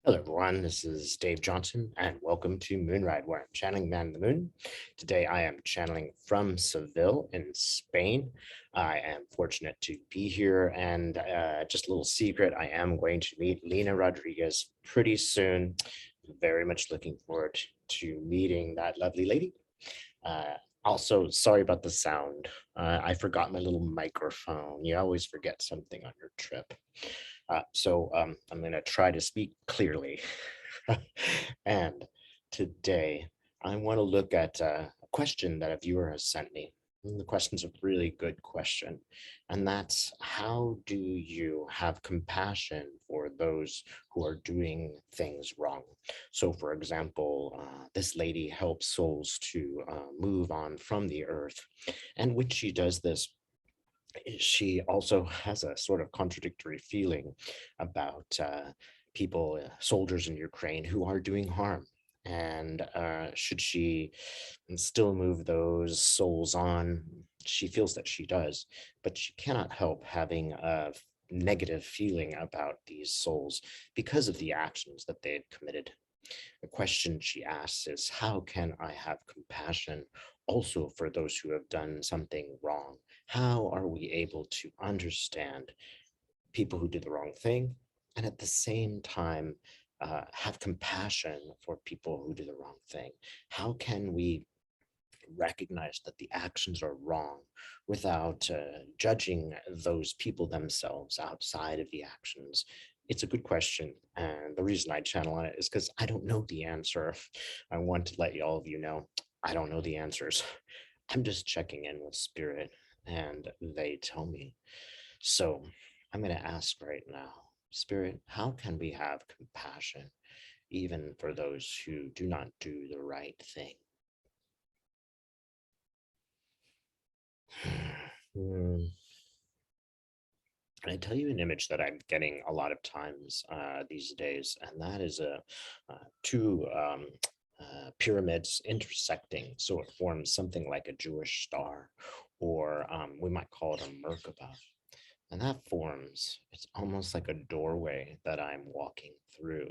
Hello, everyone. This is Dave Johnson, and welcome to Moonride, where I'm channeling Man the Moon. Today, I am channeling from Seville in Spain. I am fortunate to be here, and just a little secret, I am going to meet Lena Rodriguez pretty soon. Very much looking forward to meeting that lovely lady. Uh, Also, sorry about the sound. I forgot my little microphone. You always forget something on your trip. I'm going to try to speak clearly. And today, I want to look at a question that a viewer has sent me. And the question's a really good question. And that's, how do you have compassion for those who are doing things wrong? So, for example, this lady helps souls to move on from the earth. And when she does this, she also has a sort of contradictory feeling about people, soldiers in Ukraine who are doing harm. And should she still move those souls on? She feels that she does, but she cannot help having a negative feeling about these souls because of the actions that they had committed. The question she asks is, how can I have compassion also for those who have done something wrong? How are we able to understand people who did the wrong thing and at the same time have compassion for people who do the wrong thing? How can we recognize that the actions are wrong without judging those people themselves outside of the actions? It's a good question. And the reason I channel it is because I don't know the answer. I want to let all of you know I don't know the answers. I'm just checking in with spirit and they tell me. So I'm going to ask right now, Spirit, how can we have compassion even for those who do not do the right thing? Hmm. And I tell you an image that I'm getting a lot of times these days, and that is two pyramids intersecting. So it forms something like a Jewish star, or we might call it a Merkaba. And that forms, it's almost like a doorway that I'm walking through.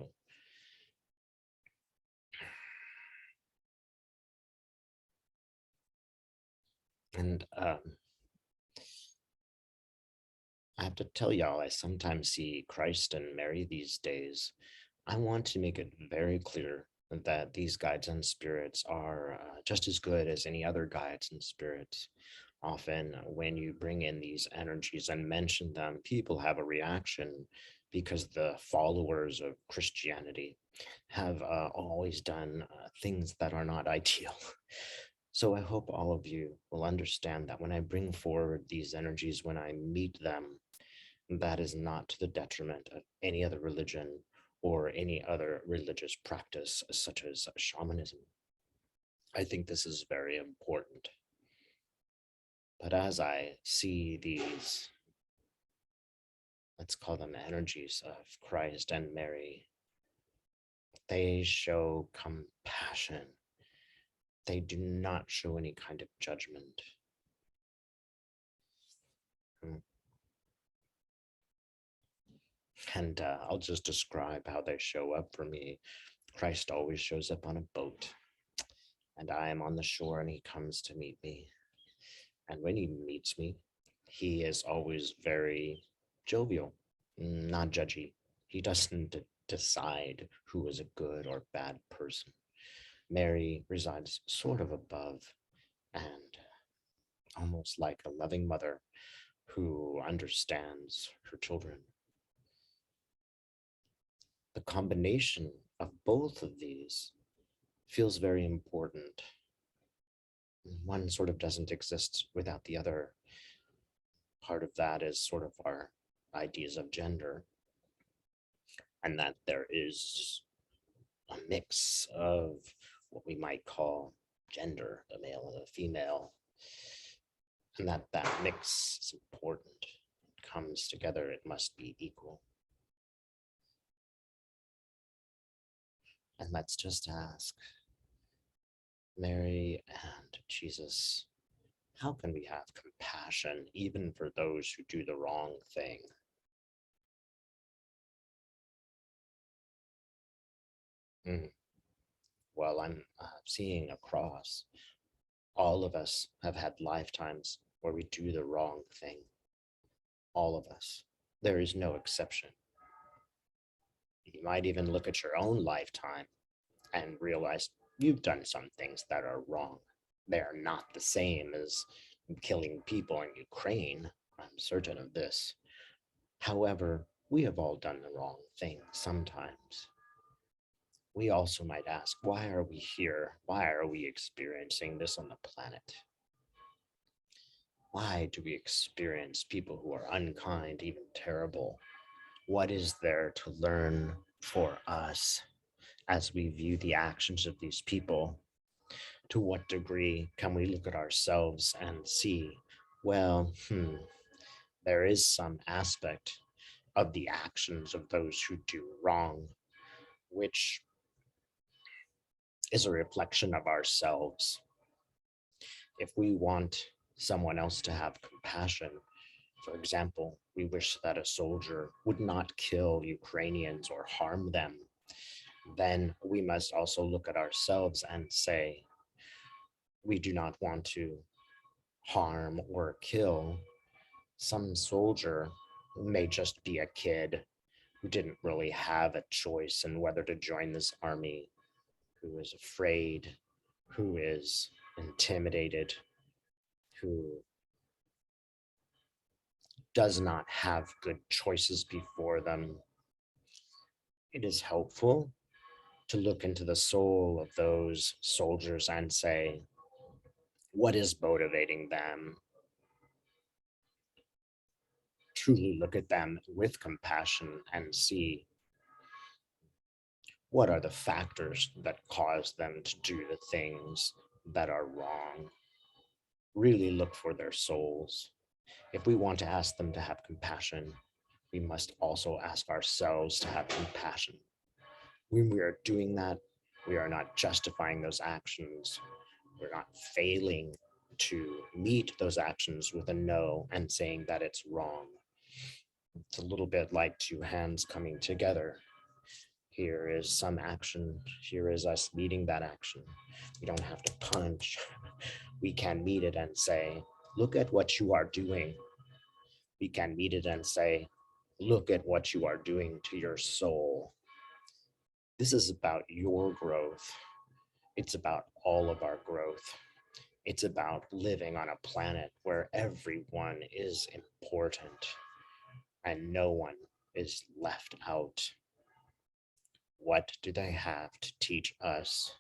And I have to tell y'all, I sometimes see Christ and Mary these days. I want to make it very clear that these guides and spirits are just as good as any other guides and spirits. Often, when you bring in these energies and mention them, people have a reaction because the followers of Christianity have always done things that are not ideal. So I hope all of you will understand that when I bring forward these energies, when I meet them, that is not to the detriment of any other religion or any other religious practice, such as shamanism. I think this is very important. But as I see these, let's call them energies of Christ and Mary, they show compassion. They do not show any kind of judgment. And I'll just describe how they show up for me. Christ always shows up on a boat, and I am on the shore, and he comes to meet me. And when he meets me, he is always very jovial, not judgy. He doesn't decide who is a good or bad person. Mary resides sort of above and almost like a loving mother who understands her children. The combination of both of these feels very important. One sort of doesn't exist without the other. Part of that is sort of our ideas of gender, and that there is a mix of what we might call gender, the male and the female, and that mix is important. It comes together, it must be equal. And let's just ask Mary and Jesus, how can we have compassion even for those who do the wrong thing? Mm. Well, I'm seeing across. All of us have had lifetimes where we do the wrong thing. All of us. There is no exception. You might even look at your own lifetime and realize you've done some things that are wrong. They are not the same as killing people in Ukraine. I'm certain of this. However, we have all done the wrong thing sometimes. We also might ask, why are we here? Why are we experiencing this on the planet? Why do we experience people who are unkind, even terrible? What is there to learn for us as we view the actions of these people? To what degree can we look at ourselves and see, well, there is some aspect of the actions of those who do wrong, which is a reflection of ourselves. If we want someone else to have compassion, for example, we wish that a soldier would not kill Ukrainians or harm them, then we must also look at ourselves and say, we do not want to harm or kill. Some soldier may just be a kid who didn't really have a choice in whether to join this army, who is afraid, who is intimidated, who does not have good choices before them. It is helpful to look into the soul of those soldiers and say, what is motivating them? Truly look at them with compassion and see what are the factors that cause them to do the things that are wrong. Really look for their souls. If we want to ask them to have compassion, we must also ask ourselves to have compassion. When we are doing that, we are not justifying those actions. We're not failing to meet those actions with a no and saying that it's wrong. It's a little bit like two hands coming together. Here is some action. Here is us meeting that action. We don't have to punch. We can meet it and say, look at what you are doing. We can meet it and say, look at what you are doing to your soul. This is about your growth. It's about all of our growth. It's about living on a planet where everyone is important and no one is left out. What do they have to teach us?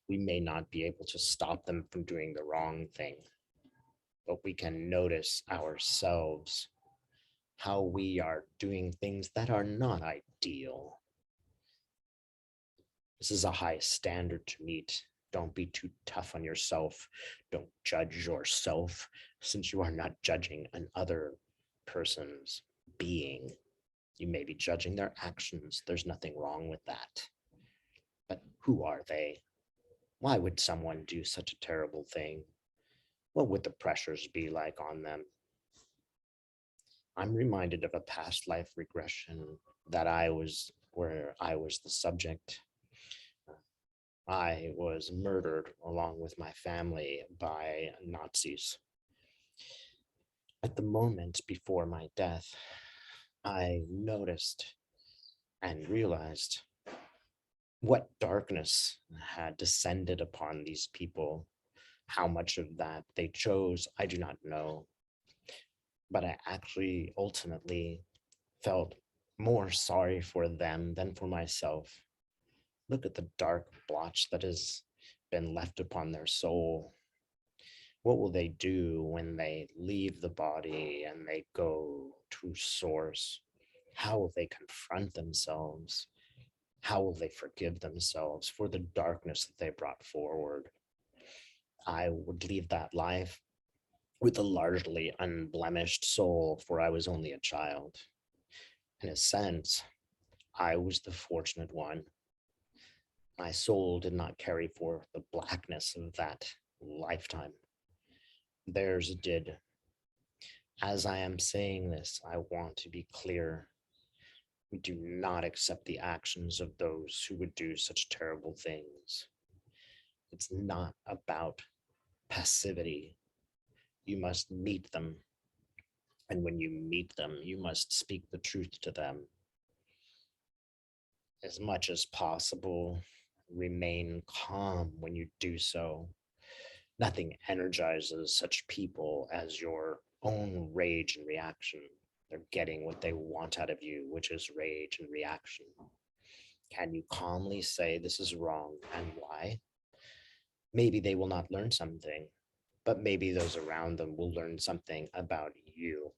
We may not be able to stop them from doing the wrong thing, but we can notice ourselves, how we are doing things that are not ideal. This is a high standard to meet. Don't be too tough on yourself. Don't judge yourself, since you are not judging another person's being. You may be judging their actions. There's nothing wrong with that. But who are they? Why would someone do such a terrible thing? What would the pressures be like on them? I'm reminded of a past life regression where I was the subject. I was murdered along with my family by Nazis. At the moment before my death, I noticed and realized what darkness had descended upon these people. How much of that they chose, I do not know. But I actually ultimately felt more sorry for them than for myself. Look at the dark blotch that has been left upon their soul. What will they do when they leave the body and they go to source? How will they confront themselves? How will they forgive themselves for the darkness that they brought forward? I would leave that life with a largely unblemished soul, for I was only a child. In a sense, I was the fortunate one. My soul did not carry forth the blackness of that lifetime. Theirs did. As I am saying this, I want to be clear. We do not accept the actions of those who would do such terrible things. It's not about passivity. You must meet them. And when you meet them, you must speak the truth to them. As much as possible, remain calm when you do so. Nothing energizes such people as your own rage and reaction. They're getting what they want out of you, which is rage and reaction. Can you calmly say this is wrong and why? Maybe they will not learn something, but maybe those around them will learn something about you.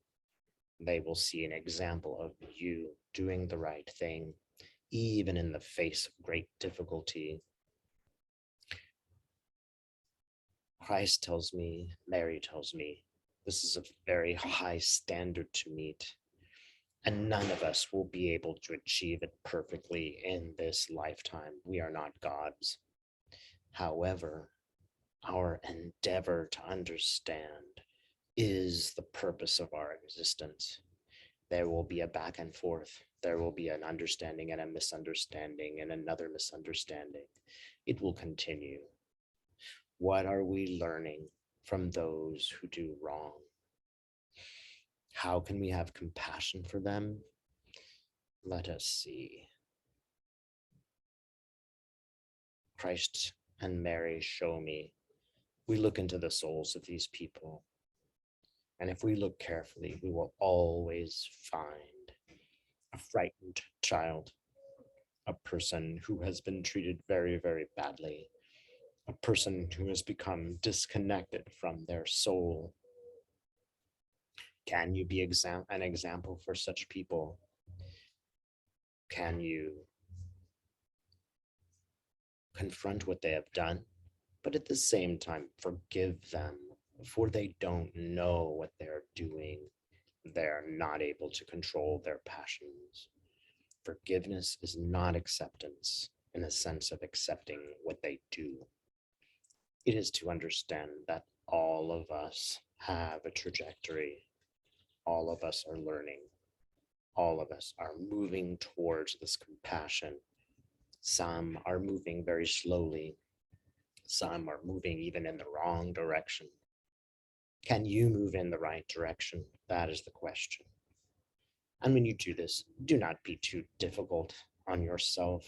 They will see an example of you doing the right thing, even in the face of great difficulty. Christ tells me, Mary tells me, this is a very high standard to meet, and none of us will be able to achieve it perfectly in this lifetime. We are not gods. However, our endeavor to understand is the purpose of our existence. There will be a back and forth. There will be an understanding and a misunderstanding and another misunderstanding. It will continue. What are we learning from those who do wrong? How can we have compassion for them? Let us see. Christ and Mary show me. We look into the souls of these people. And if we look carefully, we will always find a frightened child, a person who has been treated very, very badly, a person who has become disconnected from their soul. Can you be an example for such people? Can you confront what they have done, but at the same time forgive them, for they don't know what they're doing? They're not able to control their passions. Forgiveness is not acceptance in a sense of accepting what they do. It is to understand that all of us have a trajectory. All of us are learning. All of us are moving towards this compassion. Some are moving very slowly. Some are moving even in the wrong direction. Can you move in the right direction? That is the question. And when you do this, do not be too difficult on yourself.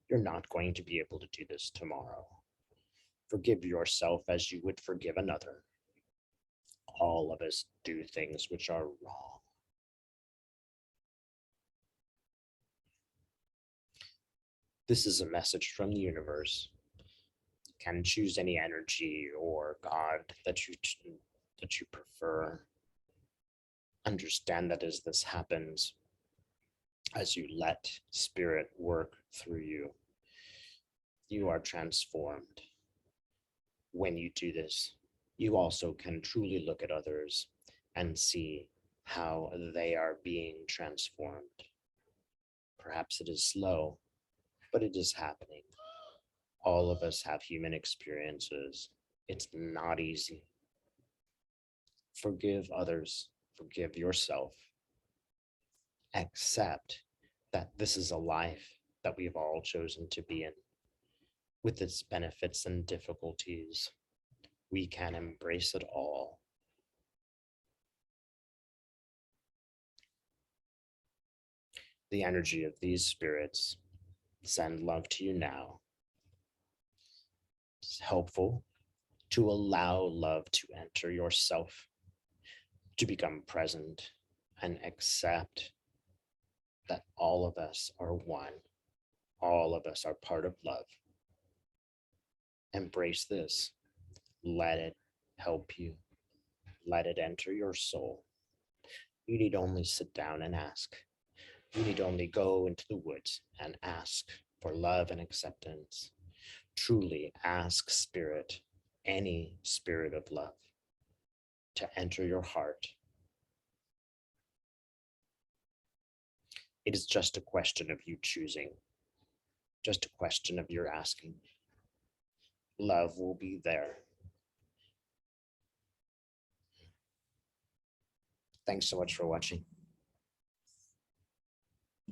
You're not going to be able to do this tomorrow. Forgive yourself as you would forgive another. All of us do things which are wrong. This is a message from the universe. You can choose any energy or God that you prefer. Understand that as this happens, as you let spirit work through you, you are transformed. When you do this, you also can truly look at others and see how they are being transformed. Perhaps it is slow, but it is happening. All of us have human experiences. It's not easy. Forgive others, forgive yourself. Accept that this is a life that we've all chosen to be in, with its benefits and difficulties. We can embrace it all. The energy of these spirits send love to you now. It's helpful to allow love to enter yourself, to become present and accept that all of us are one. All of us are part of love. Embrace this. Let it help you. Let it enter your soul. You need only sit down and ask. You need only go into the woods and ask for love and acceptance. Truly ask spirit, any spirit of love, to enter your heart. It is just a question of you choosing, just a question of your asking. Love will be there. Thanks so much for watching.